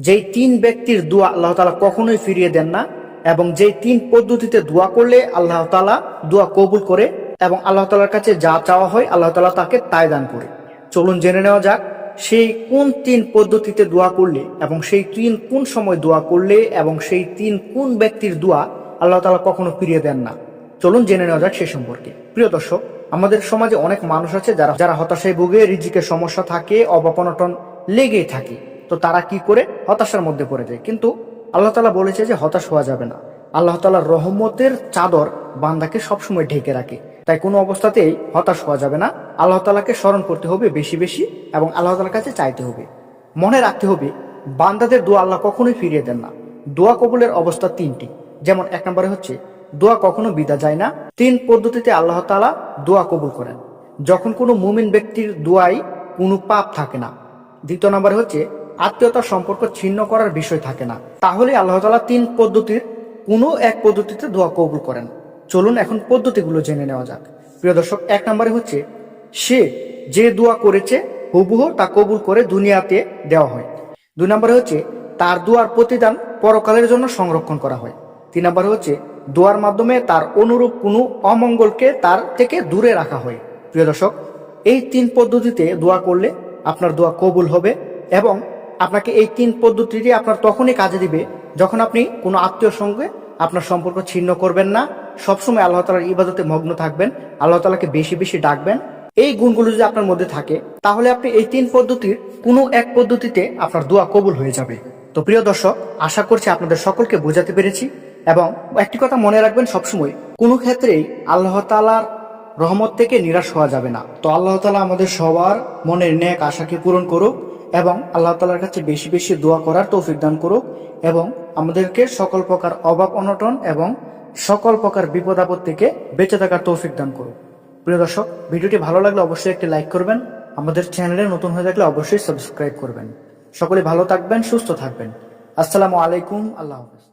যেই তিন ব্যক্তির দোয়া আল্লাহ তাআলা কখনোই ফিরিয়ে দেন না, এবং যেই তিন পদ্ধতিতে দোয়া করলে আল্লাহ তাআলা দোয়া কবুল করে এবং আল্লাহ তাআলার কাছে যা চাওয়া হয় আল্লাহ তাআলা তাকে তাই দান করে। চলুন জেনে নেওয়া যাক সেই কোন তিন পদ্ধতিতে দোয়া করলে এবং সেই তিন কোন সময় দোয়া করলে এবং সেই তিন কোন ব্যক্তির দোয়া আল্লাহ তাআলা কখনো ফিরিয়ে দেন না। চলুন জেনে নেওয়া যাক সে সম্পর্কে। প্রিয় দর্শক, আমাদের সমাজে অনেক মানুষ আছে যারা হতাশায় ভুগে, রিজিকের সমস্যা থাকে, অভাব অনটন লেগেই থাকে। তো তারা কি করে? হতাশার মধ্যে পড়ে যায়। কিন্তু আল্লাহ তাআলা বলেছে যে হতাশ হওয়া যাবে না। আল্লাহ তাআলার রহমতের চাদর বান্দাকে সবসময় ঢেকে রাখে, তাই কোনো অবস্থাতেই হতাশ হওয়া যাবে না। আল্লাহ তাআলাকে স্মরণ করতে হবে বেশি বেশি এবং আল্লাহ তাআলার কাছে চাইতে হবে। মনে রাখতে হবে বান্দাদের দোয়া আল্লাহ কখনোই ফিরিয়ে দেন না। দোয়া কবুলের অবস্থা তিনটি। যেমন এক নম্বরে হচ্ছে দোয়া কখনো বিদা যায় না। তিন পদ্ধতিতে আল্লাহ তাআলা দোয়া কবুল করেন। যখন কোনো মুমিন ব্যক্তির দোয়ায় কোনো পাপ থাকে না। দ্বিতীয় নম্বরে হচ্ছে আত্মীয়তার সম্পর্ক ছিন্ন করার বিষয় থাকে না। তাহলে আল্লাহ তাআলা তিন পদ্ধতির কোনো এক পদ্ধতিতে দোয়া কবুল করেন। চলুন এখন পদ্ধতিগুলো জেনে নেওয়া যাক। প্রিয় দর্শক, এক নম্বরে হচ্ছে সে যে দোয়া করেছে হুবহু তা কবুল করে দুনিয়াতে দেওয়া হয়। দুই নম্বরে হচ্ছে তার দোয়ার প্রতিদান পরকালের জন্য সংরক্ষণ করা হয়। তিন নম্বরে হচ্ছে দোয়ার মাধ্যমে তার অনুরূপ কোনো অমঙ্গলকে তার থেকে দূরে রাখা হয়। প্রিয় দর্শক, এই তিন পদ্ধতিতে দোয়া করলে আপনার দোয়া কবুল হবে এবং আপনাকে এই তিন পদ্ধতিটি আপনার তখনই কাজে দিবে যখন আপনি কোনো আত্মীয়র সঙ্গে আপনার সম্পর্ক ছিন্ন করবেন না, সবসময় আল্লাহ তাআলার ইবাদতে মগ্ন থাকবেন, আল্লাহ তাআলাকে বেশি বেশি ডাকবেন। এই গুণগুলো যদি আপনার মধ্যে থাকে তাহলে আপনি এই তিন পদ্ধতির কোনো এক পদ্ধতিতে আপনার দোয়া কবুল হয়ে যাবে। তো প্রিয় দর্শক, আশা করছি আপনাদের সকলকে বোঝাতে পেরেছি। এবং একটি কথা মনে রাখবেন, সবসময় কোনো ক্ষেত্রেই আল্লাহ তাআলার রহমত থেকে নিরাশ হওয়া যাবে না। তো আল্লাহ তাআলা আমাদের সবার মনের নেক আশাকে পূরণ করুক এবং আল্লাহ তাআলার কাছে বেশি বেশি দোয়া করার তৌফিক দান করুক এবং আমাদেরকে সকল প্রকার অভাব অনটন এবং সকল প্রকার বিপদ আপদ থেকে বেঁচে থাকার তৌফিক দান করুক। প্রিয় দর্শক, ভিডিওটি ভালো লাগলে অবশ্যই একটি লাইক করবেন। আমাদের চ্যানেলে নতুন হয়ে থাকলে অবশ্যই সাবস্ক্রাইব করবেন। সকলে ভালো থাকবেন, সুস্থ থাকবেন। আসসালামু আলাইকুম। আল্লাহ হাফেজ।